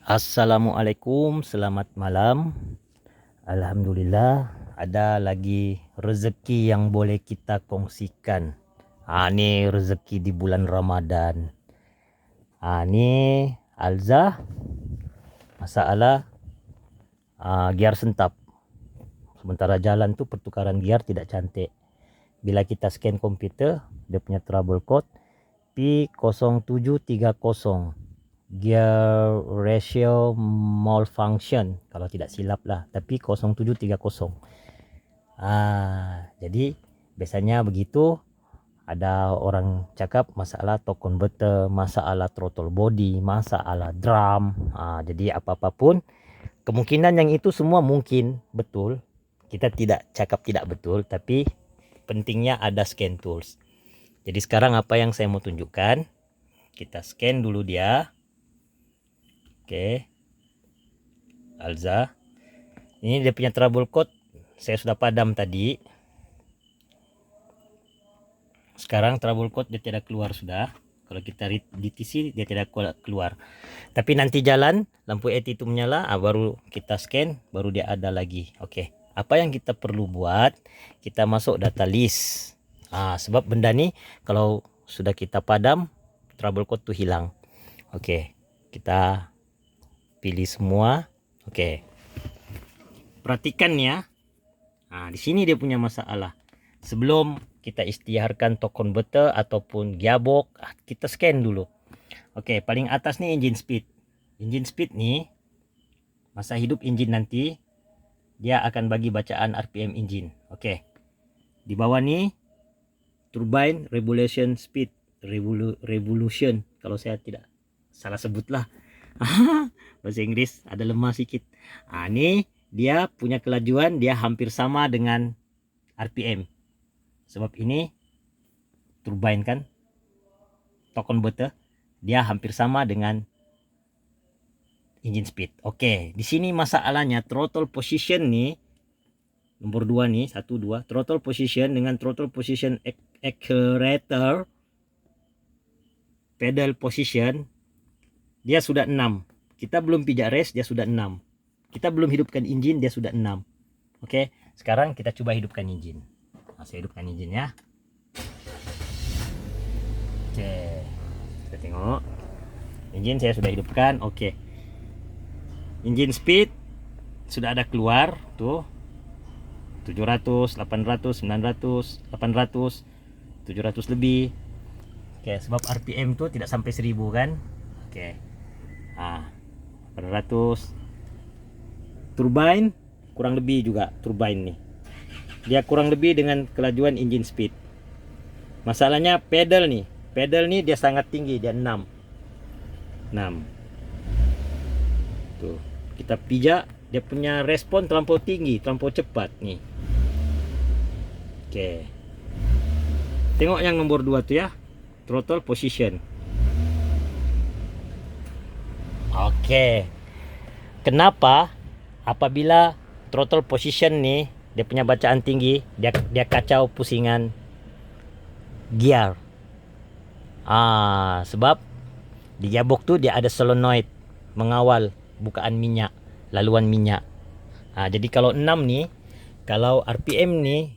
Assalamualaikum, selamat malam. Alhamdulillah ada lagi rezeki yang boleh kita kongsikan. Ini rezeki di bulan Ramadan. Ini Alza masalah gear sentap. Sementara jalan tuh pertukaran gear tidak cantik. Bila kita scan komputer, dia punya trouble code P0730. Gear ratio malfunction kalau tidak silap lah, tapi 0730. Jadi biasanya begitu, ada orang cakap masalah torque converter, masalah throttle body, masalah drum. Jadi apa-apapun kemungkinan yang itu semua mungkin betul, kita tidak cakap tidak betul, tapi pentingnya ada scan tools. Jadi sekarang apa yang saya mau tunjukkan, kita scan dulu dia. Oke, Alza, ini dia punya trouble code, saya sudah padam tadi. Sekarang trouble code dia tidak keluar sudah. Kalau kita DTC dia tidak keluar. Tapi nanti jalan lampu ET itu menyala, baru kita scan, baru dia ada lagi. Oke, apa yang kita perlu buat? Kita masuk data list. Sebab benda nih kalau sudah kita padam, trouble code tuh hilang. Oke, kita pilih semua. Oke, perhatikan ya. Di sini dia punya masalah. Sebelum kita istiharkan torque converter ataupun gearbox, kita scan dulu. Oke, paling atas nih engine speed. Engine speed nih, masa hidup engine nanti dia akan bagi bacaan RPM engine. Oke, di bawah nih turbine revolution speed, revolution kalau saya tidak salah sebutlah. Bahasa Inggris ada lemah sedikit. Ini dia punya kelajuan, dia hampir sama dengan RPM. Sebab ini turbine kan, torque converter, dia hampir sama dengan engine speed. Oke, di sini masalahnya throttle position nih, nomor 2 nih, 1 2, throttle position dengan throttle position accelerator, pedal position, dia sudah 6. Kita belum pijak rest, dia sudah 6. Kita belum hidupkan engine, dia sudah 6. Oke, sekarang kita coba hidupkan engine. Saya hidupkan engine ya. Oke, kita tengok engine saya sudah hidupkan. Oke, engine speed sudah ada keluar tuh, 700, 800, 900, 800, 700 lebih. Oke, sebab RPM tuh tidak sampai 1000 kan. Oke, 800. Turbine kurang lebih juga, turbine nih dia kurang lebih dengan kelajuan engine speed. Masalahnya pedal nih dia sangat tinggi, dia 6. Tuh, kita pijak, dia punya respon terlampau tinggi, terlampau cepat nih. Oke, tengok yang nomor 2 tuh ya, throttle position. Oke, kenapa apabila throttle position nih dia punya bacaan tinggi, dia kacau pusingan gear? Sebab di gearbox tuh dia ada solenoid mengawal bukaan minyak, laluan minyak. Jadi kalau 6 nih, kalau RPM nih,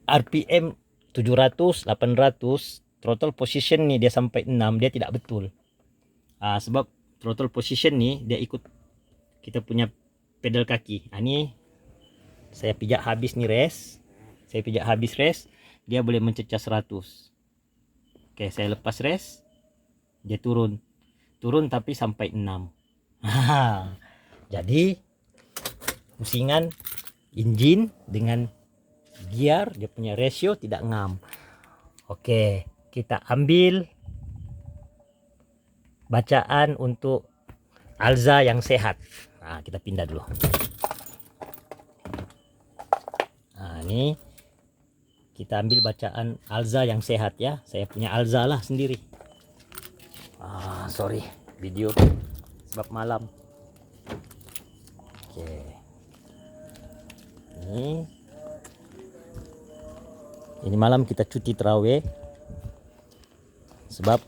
RPM 700, 800, throttle position nih dia sampai 6, dia tidak betul. Sebab throttle position nih dia ikut kita punya pedal kaki. Ini saya pijak habis nih rest, saya pijak habis rest, dia boleh mencecah 100. Oke, saya lepas rest, dia turun tapi sampai 6. Jadi pusingan engine dengan gear dia punya ratio tidak ngam. Oke, kita ambil bacaan untuk Alza yang sehat. Kita pindah dulu. Ini kita ambil bacaan Alza yang sehat ya. Saya punya Alza lah sendiri. Sorry video sebab malam. Oke, ini malam kita cuti terawih sebab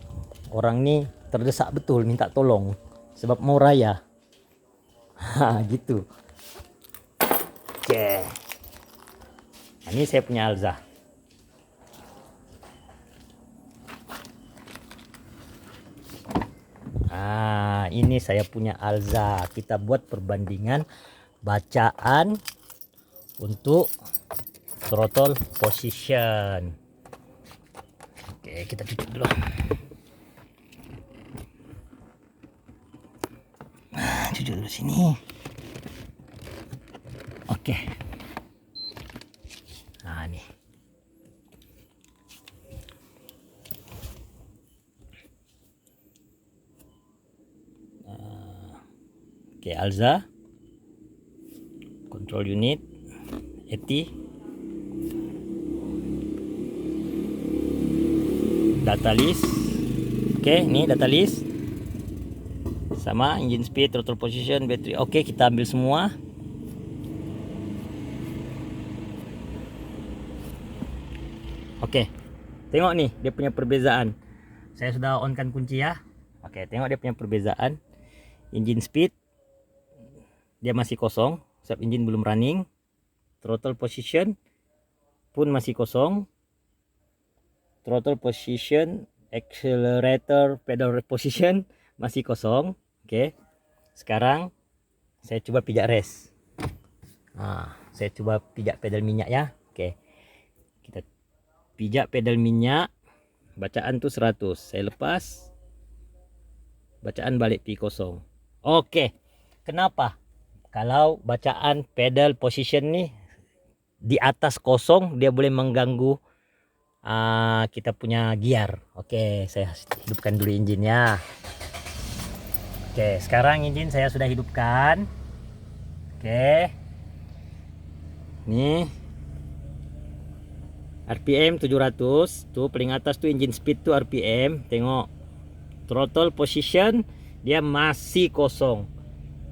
orang nih terdesak betul minta tolong. sebab mau raya. Gitu. Oke. Nah, ini saya punya Alza. Ini saya punya Alza. Kita buat perbandingan bacaan untuk throttle position. Oke, kita tutup dulu. Cuci dulu sini. Oke. Nah, nih. Oke, Alza. Control unit. ETI. Data list. Oke, ini data list. Sama engine speed, throttle position, battery. Oke, kita ambil semua. Oke, tengok nih dia punya perbezaan. Saya sudah on kan kunci ya. Oke, tengok dia punya perbezaan. Engine speed dia masih kosong, sebab engine belum running. Throttle position pun masih kosong. Throttle position, accelerator, pedal position masih kosong. Oke, sekarang saya coba pijak res. Saya coba pijak pedal minyak ya. Oke, kita pijak pedal minyak. Bacaan tuh 100. Saya lepas. Bacaan balik pi kosong. Oke, kenapa? Kalau bacaan pedal position nih di atas kosong, dia boleh mengganggu kita punya gear. Oke, saya hidupkan dulu engine ya. Oke, sekarang engine saya sudah hidupkan. Oke, nih RPM 700 tuh, paling atas tuh engine speed tuh RPM. Tengok throttle position dia masih kosong,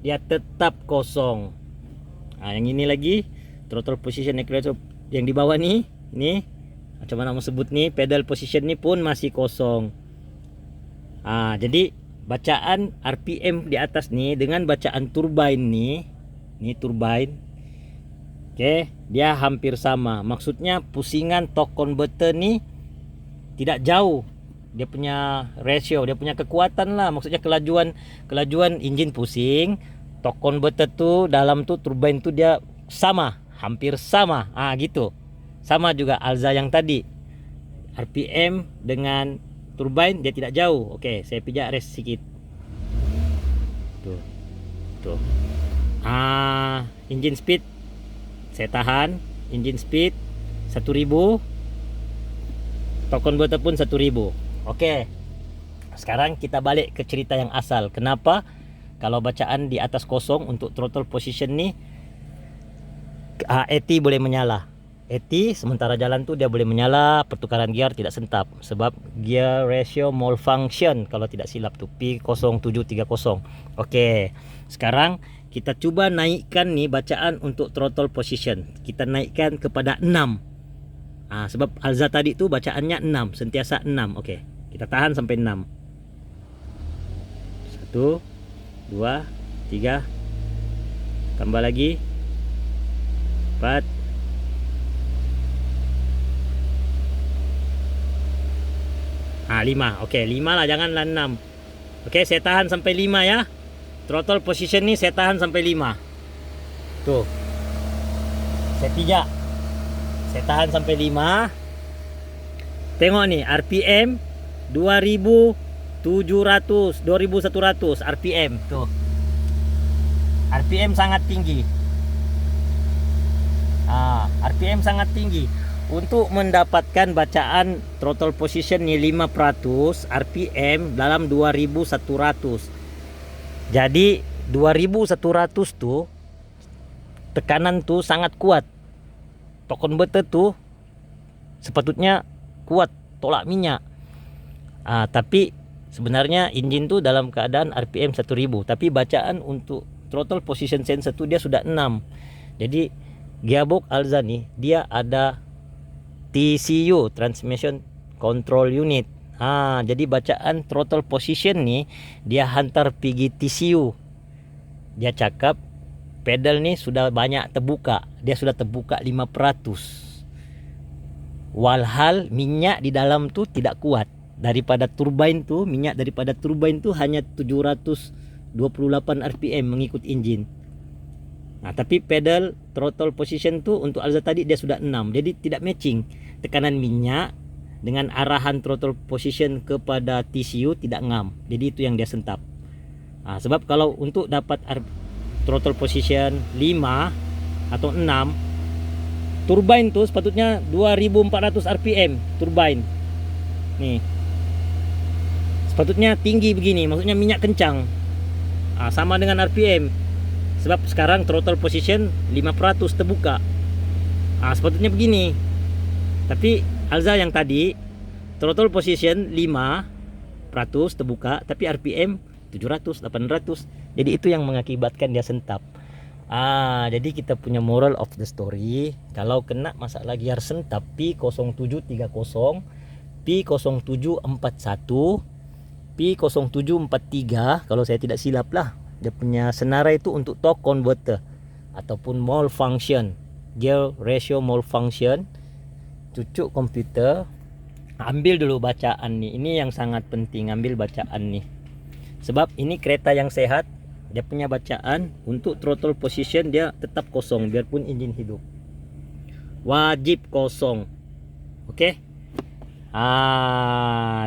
dia tetap kosong. Yang ini lagi throttle position accelerator yang di bawah nih, ini macam mana mau sebut nih, pedal position nih pun masih kosong. Jadi bacaan RPM di atas nih dengan bacaan turbine nih, ini turbine. Oke, dia hampir sama. Maksudnya pusingan torque converter nih tidak jauh. Dia punya ratio, dia punya kekuatan lah. Maksudnya kelajuan engine pusing, torque converter tuh dalam tuh turbine tuh dia sama, hampir sama. Gitu. Sama juga Alza yang tadi. RPM dengan turbine dia tidak jauh. Oke, saya pijak res sedikit. Tuh. Engine speed saya tahan. Engine speed 1000. Torque converter pun 1000. Oke, sekarang kita balik ke cerita yang asal. Kenapa kalau bacaan di atas kosong untuk throttle position nih ETI boleh menyala. ETI sementara jalan tuh dia boleh menyala, pertukaran gear tidak sentap. Sebab gear ratio malfunction kalau tidak silap tuh P0730. Oke, sekarang kita coba naikkan nih bacaan untuk throttle position. Kita naikkan kepada 6. Sebab Alza tadi tuh bacaannya 6, sentiasa 6. Oke, kita tahan sampai 6. 1, 2, 3. Tambah lagi 4. 5. Oke, 5 lah, janganlah 6. Oke, saya tahan sampai 5 ya. Throttle position nih saya tahan sampai 5. Tuh. Saya pijak. Saya tahan sampai 5. Tengok nih, RPM 2100 RPM tuh. RPM sangat tinggi. RPM sangat tinggi. Untuk mendapatkan bacaan throttle position nih 5% RPM dalam 2100. Jadi 2100 tuh tekanan tuh sangat kuat. Torque converter tuh sepatutnya kuat tolak minyak. Tapi sebenarnya engine tuh dalam keadaan RPM 1000, tapi bacaan untuk throttle position sensor tuh dia sudah 6. Jadi gearbox Alza nih dia ada TCU, transmission control unit. Jadi bacaan throttle position nih dia hantar pergi TCU. Dia cakap pedal nih sudah banyak terbuka. Dia sudah terbuka 5%. Walhal minyak di dalam tuh tidak kuat. Daripada turbine tuh, minyak daripada turbine tuh hanya 728 rpm mengikut engine. Tapi pedal throttle position tuh untuk Alza tadi dia sudah 6. Jadi tidak matching. Tekanan minyak dengan arahan throttle position kepada TCU tidak ngam. Jadi itu yang dia sentap. Sebab kalau untuk dapat throttle position 5 atau 6, turbine tuh sepatutnya 2400 rpm turbine. Nih. Sepatutnya tinggi begini, maksudnya minyak kencang. Sama dengan rpm. Sebab sekarang throttle position 5% terbuka. Sepatutnya begini. Tapi Alza yang tadi throttle position 5% terbuka, tapi rpm 700, 800. Jadi itu yang mengakibatkan dia sentap. Jadi kita punya moral of the story, kalau kena masalah gear sentap P0730, P0741, P0743 kalau saya tidak silap lah. Dia punya senarai itu untuk torque converter ataupun malfunction, gear ratio malfunction. Cucuk komputer, ambil dulu bacaan nih. Ini yang sangat penting, ambil bacaan nih. Sebab ini kereta yang sehat. Dia punya bacaan untuk throttle position dia tetap kosong biarpun engine hidup. Wajib kosong. Oke?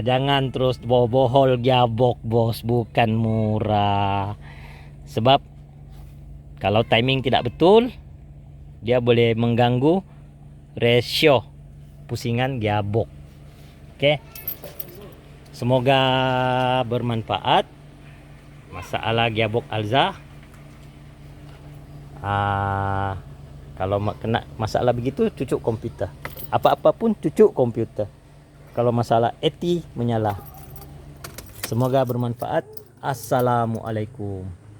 Jangan terus bohol gearbox bos, bukan murah. Sebab kalau timing tidak betul, dia boleh mengganggu ratio pusingan gearbox. Oke? Semoga bermanfaat. Masalah gearbox Alza, kalau kena masalah begitu cucuk komputer. Apa-apa pun cucuk komputer. Kalau masalah menyala. Semoga bermanfaat. Assalamualaikum.